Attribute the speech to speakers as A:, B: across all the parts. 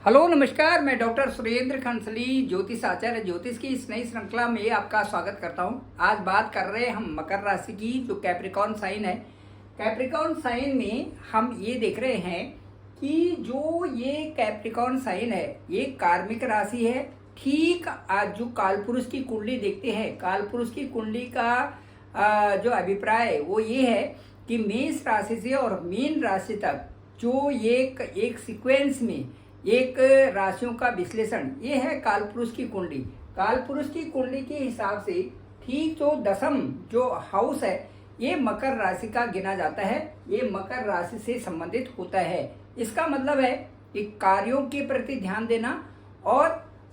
A: Hello नमस्कार, मैं doctor Surendra खंसली ज्योतिष आचार्य ज्योतिष की इस नई श्रृंखला में आपका स्वागत करता हूं। आज बात कर रहे हैं हम मकर राशि की, जो कैप्रिकॉर्न साइन है। कैप्रिकॉर्न साइन में हम ये देख रहे हैं कि जो ये कैप्रिकॉर्न साइन है ये कार्मिक राशि है। ठीक आज जो कालपुरुष की कुंडली देखते हैं, कालपुरुष की कुंडली का जो अभिप्राय है वो ये है कि मेष राशि से और मीन राशि तक जो ये एक सीक्वेंस में एक राशियों का विश्लेषण ये है कालपुरुष की कुंडली। कालपुरुष की कुंडली के हिसाब से ठीक जो दशम जो हाउस है ये मकर राशि का गिना जाता है। ये मकर राशि से संबंधित होता है। इसका मतलब है कि कार्यों के प्रति ध्यान देना और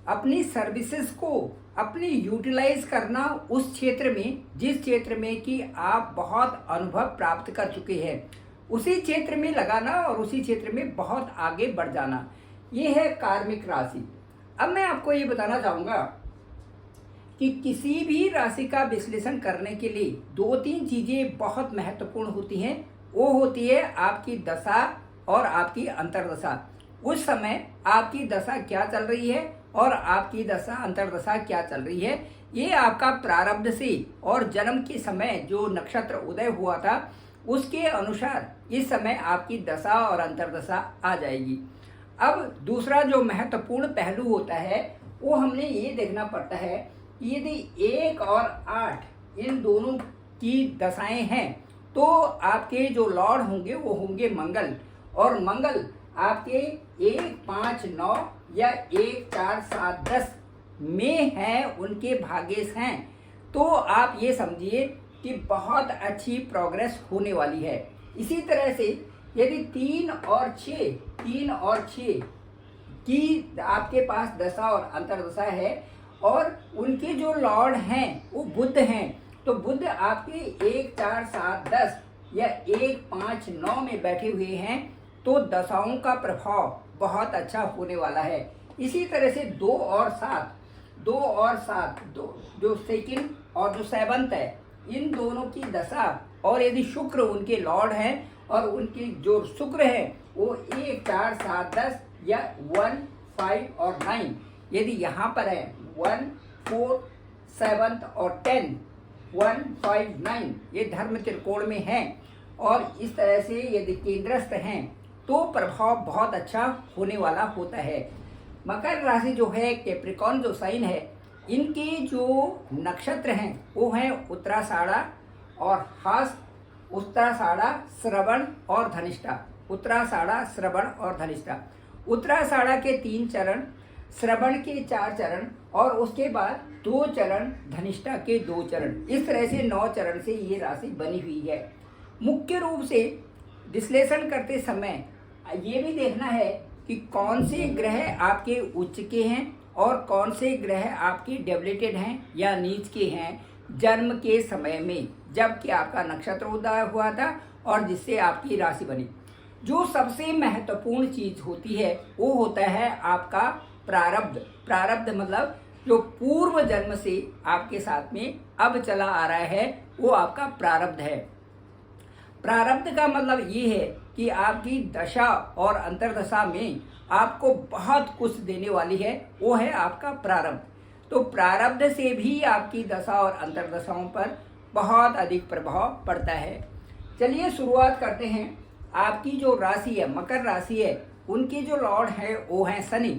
A: अपनी सर्विसेज को अपनी यूटिलाइज करना उस क्षेत्र में जिस क्षेत्र में कि आप बहुत अनुभव प्राप्त कर चुके हैं, उसी क्षेत्र में लगाना और उसी क्षेत्र में बहुत आगे बढ़ जाना, ये है कार्मिक राशि। अब मैं आपको ये बताना चाहूँगा कि किसी भी राशि का विश्लेषण करने के लिए दो तीन चीज़ें बहुत महत्वपूर्ण होती हैं। वो होती है आपकी दशा और आपकी अंतर्दशा। उस समय आपकी दशा क्या चल रही है और आपकी दशा अंतर्दशा क्या चल रही है, ये आपका प्रारब्ध से और जन्म के समय जो नक्षत्र उदय हुआ था उसके अनुसार इस समय आपकी दशा और अंतर्दशा आ जाएगी। अब दूसरा जो महत्वपूर्ण पहलू होता है वो हमने ये देखना पड़ता है कि यदि 1 और 8 इन दोनों की दशाएं हैं तो आपके जो लॉर्ड होंगे वो होंगे मंगल, और मंगल आपके 1, 5, 9 या 1, 4, 7, 10 में हैं, उनके भाग्येश हैं। तो आप ये समझिए कि बहुत अच्छी प्रोग्रेस होने वाली है। इसी तरह से यदि 3 और 6 की आपके पास दशा और अंतर्दशा है और उनके जो लॉर्ड हैं वो बुध हैं, तो बुध आपके 1, 4, 7, 10 या 1, 5, 9 में बैठे हुए हैं, तो दशाओं का प्रभाव बहुत अच्छा होने वाला है। इसी तरह से 2 और 7 जो सेकंड और जो 7th है, इन दोनों की दशा, और यदि शुक्र उनके लॉर्ड हैं और उनकी जो शुक्र है वो 1, 4, 7, 10 या 1, 5 और 9 यदि यहाँ पर है 1, 4, 7 और 10, 1, 5, 9 ये धर्म त्रिकोण में हैं और इस तरह से यदि केंद्रस्थ हैं तो प्रभाव बहुत अच्छा होने वाला होता है। मकर राशि जो है, कैप्रिकॉर्न जो साइन है, इनके जो नक्षत्र हैं वो हैं उत्तराषाढ़ा और हास, उत्तराषाढ़ा, श्रवण और धनिष्ठा। उत्तराषाढ़ा, श्रवण और धनिष्ठा। उत्तराषाढ़ा के 3 चरण, श्रवण के 4 चरण और उसके बाद 2 चरण धनिष्ठा के 2 चरण। इस तरह से 9 चरण से ये राशि बनी हुई है। मुख्य रूप से विश्लेषण करते समय ये भी देखना है कि कौन से ग्रह आपके उच्च के हैं और कौन से ग्रह आपके डेबिलिटेड हैं या नीच के हैं जन्म के समय में, जबकि आपका नक्षत्र उदय हुआ था और जिससे आपकी राशि बनी। जो सबसे महत्वपूर्ण चीज होती है वो होता है आपका प्रारब्ध। प्रारब्ध मतलब जो पूर्व जन्म से आपके साथ में अब चला आ रहा है वो आपका प्रारब्ध है। प्रारब्ध का मतलब ये है कि आपकी दशा और अंतर्दशा में आपको बहुत कुछ देने वाली है, वो है आपका प्रारब्ध। तो प्रारब्ध से भी आपकी दशा और अंतर्दशाओं पर बहुत अधिक प्रभाव पड़ता है। चलिए शुरुआत करते हैं। आपकी जो राशि है, मकर राशि है, उनके जो लॉर्ड है वो हैं शनि।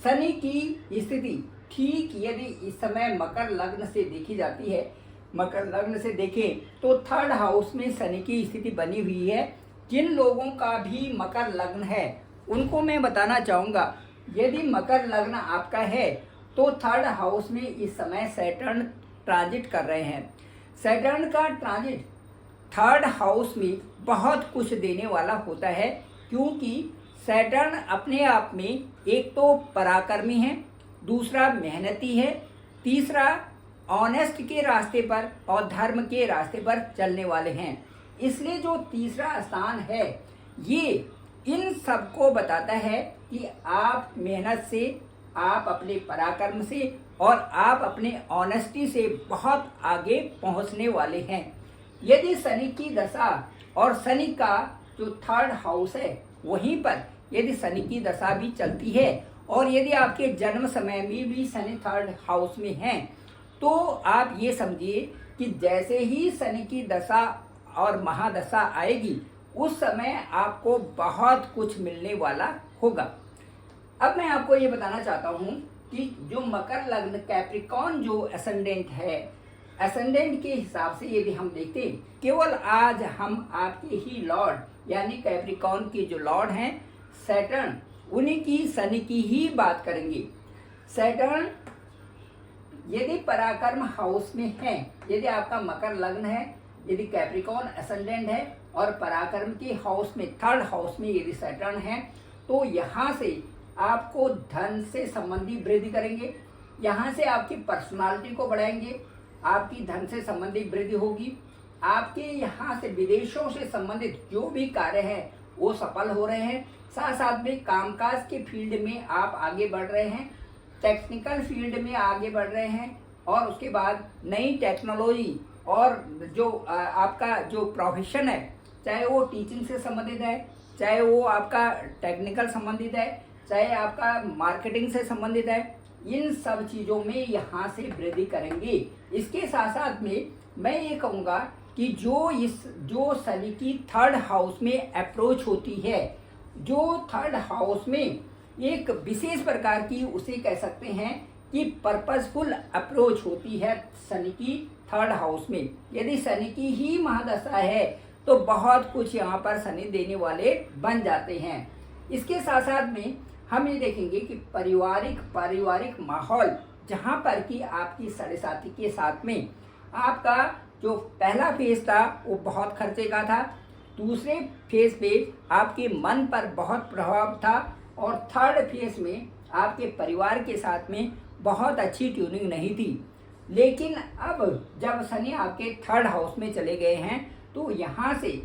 A: शनि की स्थिति ठीक यदि इस समय मकर लग्न से देखी जाती है, मकर लग्न से देखें तो 3rd हाउस में शनि की स्थिति बनी हुई है। जिन लोगों का भी मकर लग्न है उनको मैं बताना चाहूँगा, यदि मकर लग्न आपका है तो 3rd हाउस में इस समय सैटर्न ट्रांजिट कर रहे हैं। सैटर्न का ट्रांजिट 3rd हाउस में बहुत कुछ देने वाला होता है, क्योंकि सैटर्न अपने आप में एक तो पराक्रमी है, दूसरा मेहनती है, तीसरा ऑनेस्ट के रास्ते पर और धर्म के रास्ते पर चलने वाले हैं। इसलिए जो तीसरा स्थान है ये इन सबको बताता है कि आप मेहनत से, आप अपने पराक्रम से और आप अपने ऑनेस्टी से बहुत आगे पहुंचने वाले हैं। यदि शनि की दशा और शनि का जो 3rd हाउस है वहीं पर यदि शनि की दशा भी चलती है और यदि आपके जन्म समय में भी शनि थर्ड हाउस में है, तो आप ये समझिए कि जैसे ही शनि की दशा और महादशा आएगी उस समय आपको बहुत कुछ मिलने वाला होगा। अब मैं आपको ये बताना चाहता हूँ कि जो मकर लग्न कैप्रिकॉर्न जो एसेंडेंट है, एसेंडेंट के हिसाब से यदि हम देखते हैं, केवल आज हम आपके ही लॉर्ड यानी कैप्रिकॉर्न के जो लॉर्ड हैं सैटर्न, उन्हीं की शनि की ही बात करेंगे। सैटर्न यदि पराक्रम हाउस में है, यदि आपका मकर लग्न है, यदि कैप्रिकॉर्न एसेंडेंट है और पराक्रम के हाउस में थर्ड हाउस में यदि सैटर्न है, तो यहाँ से आपको धन से संबंधी वृद्धि करेंगे, यहाँ से आपकी पर्सनालिटी को बढ़ाएंगे, आपकी धन से संबंधित वृद्धि होगी, आपके यहाँ से विदेशों से संबंधित जो भी कार्य हैं वो सफल हो रहे हैं, साथ साथ में कामकाज के फील्ड में आप आगे बढ़ रहे हैं, टेक्निकल फील्ड में आगे बढ़ रहे हैं, और उसके बाद नई टेक्नोलॉजी और जो आपका जो प्रोफेशन है, चाहे वो टीचिंग से संबंधित है, चाहे वो आपका टेक्निकल संबंधित है, चाहे आपका मार्केटिंग से संबंधित है, इन सब चीज़ों में यहाँ से वृद्धि करेंगे। इसके साथ साथ में मैं ये कहूँगा कि जो शनि की थर्ड हाउस में अप्रोच होती है, जो थर्ड हाउस में एक विशेष प्रकार की उसे कह सकते हैं कि पर्पसफुल अप्रोच होती है शनि की थर्ड हाउस में। यदि शनि की ही महादशा है तो बहुत कुछ यहाँ पर शनि देने वाले बन जाते हैं। इसके साथ साथ में हम ये देखेंगे कि पारिवारिक माहौल, जहाँ पर कि आपकी साढ़े साथी के साथ में आपका जो पहला फेज था वो बहुत खर्चे का था, दूसरे फेज पे आपके मन पर बहुत प्रभाव था, और थर्ड फेज में आपके परिवार के साथ में बहुत अच्छी ट्यूनिंग नहीं थी। लेकिन अब जब शनि आपके थर्ड हाउस में चले गए हैं तो यहाँ से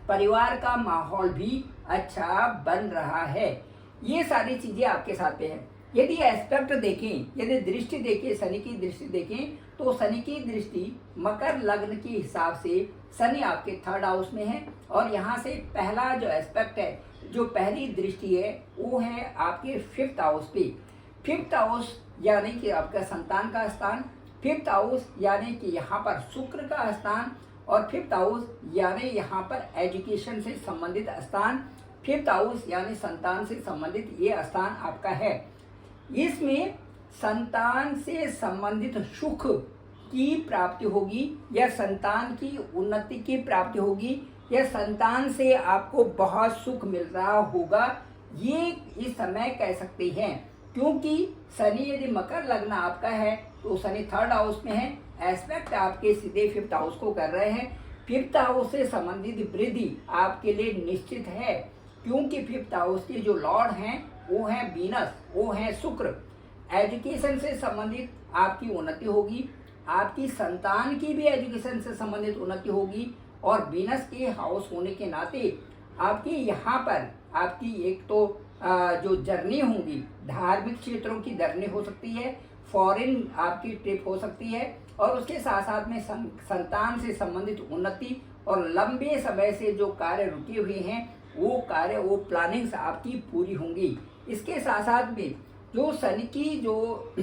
A: परिवार का माहौल भी अच्छा बन रहा है। ये सारी चीज़ें आपके साथ है। यदि एस्पेक्ट देखें, यदि दृष्टि देखें, शनि की दृष्टि देखें, तो शनि की दृष्टि मकर लग्न के हिसाब से शनि आपके थर्ड हाउस में है, और यहाँ से पहला जो एस्पेक्ट है, जो पहली दृष्टि है, वो है आपके फिफ्थ हाउस पे। फिफ्थ हाउस यानी कि आपका संतान का स्थान, फिफ्थ हाउस यानी कि यहाँ पर शुक्र का स्थान, और फिफ्थ हाउस यानी यहाँ पर एजुकेशन से संबंधित स्थान, फिफ्थ हाउस यानी संतान से संबंधित ये स्थान आपका है। इसमें संतान से संबंधित सुख की प्राप्ति होगी, या संतान की उन्नति की प्राप्ति होगी, या संतान से आपको बहुत सुख मिल रहा होगा, ये इस समय कह सकते हैं। क्योंकि शनि यदि मकर लग्न आपका है तो शनि थर्ड हाउस में है, एस्पेक्ट आपके सीधे फिफ्थ हाउस को कर रहे हैं। फिफ्थ हाउस से संबंधित वृद्धि आपके लिए निश्चित है, क्योंकि फिफ्थ हाउस के जो लॉर्ड हैं वो हैं वीनस, वो हैं शुक्र। एजुकेशन से संबंधित आपकी उन्नति होगी, आपकी संतान की भी एजुकेशन से संबंधित उन्नति होगी, और वीनस के हाउस होने के नाते आपकी यहाँ पर आपकी एक तो जो जर्नी होंगी, धार्मिक क्षेत्रों की जर्नी हो सकती है, फॉरेन आपकी ट्रिप हो सकती है, और उसके साथ साथ में संतान से संबंधित उन्नति, और लंबे समय से जो कार्य रुके हुए हैं वो कार्य, वो प्लानिंग्स आपकी पूरी होंगी। इसके साथ साथ में जो शनि की जो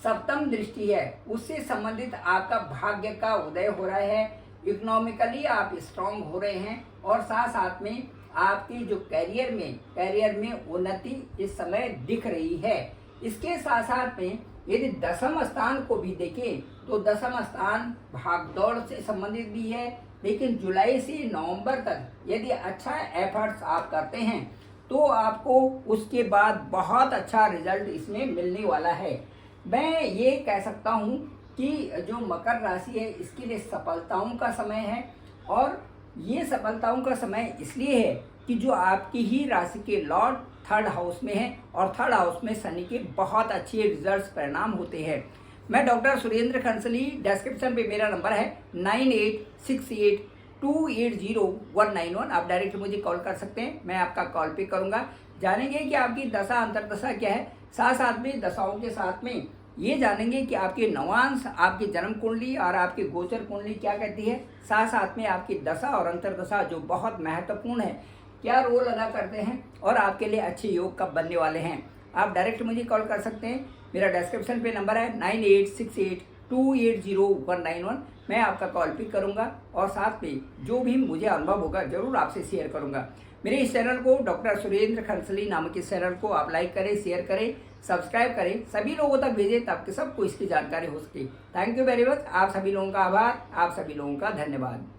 A: सप्तम दृष्टि है उससे संबंधित आपका भाग्य का उदय हो रहा है, इकोनॉमिकली आप स्ट्रांग हो रहे हैं, और साथ साथ में आपकी जो करियर में उन्नति इस समय दिख रही है। इसके साथ साथ में यदि दसम स्थान को भी देखें तो दसम स्थान भागदौड़ से संबंधित भी है, लेकिन जुलाई से नवंबर तक यदि अच्छा एफर्ट्स आप करते हैं तो आपको उसके बाद बहुत अच्छा रिजल्ट इसमें मिलने वाला है। मैं ये कह सकता हूँ कि जो मकर राशि है इसके लिए सफलताओं का समय है, और ये सफलताओं का समय इसलिए है कि जो आपकी ही राशि के लॉर्ड थर्ड हाउस में है, और थर्ड हाउस में शनि के बहुत अच्छे रिजल्ट्स परिणाम होते हैं। मैं डॉक्टर सुरेंद्र खंसली, डिस्क्रिप्शन पे मेरा नंबर है 9868280191। आप डायरेक्ट मुझे कॉल कर सकते हैं, मैं आपका कॉल पे करूँगा। जानेंगे कि आपकी दशा अंतर्दशा क्या है, साथ साथ में दशाओं के साथ में ये जानेंगे कि आपके नवांश, आपकी जन्म कुंडली और आपकी गोचर कुंडली क्या कहती है, साथ साथ में आपकी दशा और अंतर्दशा जो बहुत महत्वपूर्ण है, क्या रोल अदा करते हैं और आपके लिए अच्छे योग कब बनने वाले हैं। आप डायरेक्ट मुझे कॉल कर सकते हैं। मेरा डिस्क्रिप्शन पे नंबर है 9868280191। मैं आपका कॉल पिक करूंगा और साथ में जो भी मुझे अनुभव होगा जरूर आपसे शेयर करूंगा। मेरे इस चैनल को डॉक्टर सुरेंद्र खंसली नामक इस चैनल को आप लाइक करें, शेयर करें, सब्सक्राइब करें, सभी लोगों तक भेजें ताकि सबको इसकी जानकारी हो सके। Thank you very much. आप सभी लोगों का आभार, आप सभी लोगों का धन्यवाद।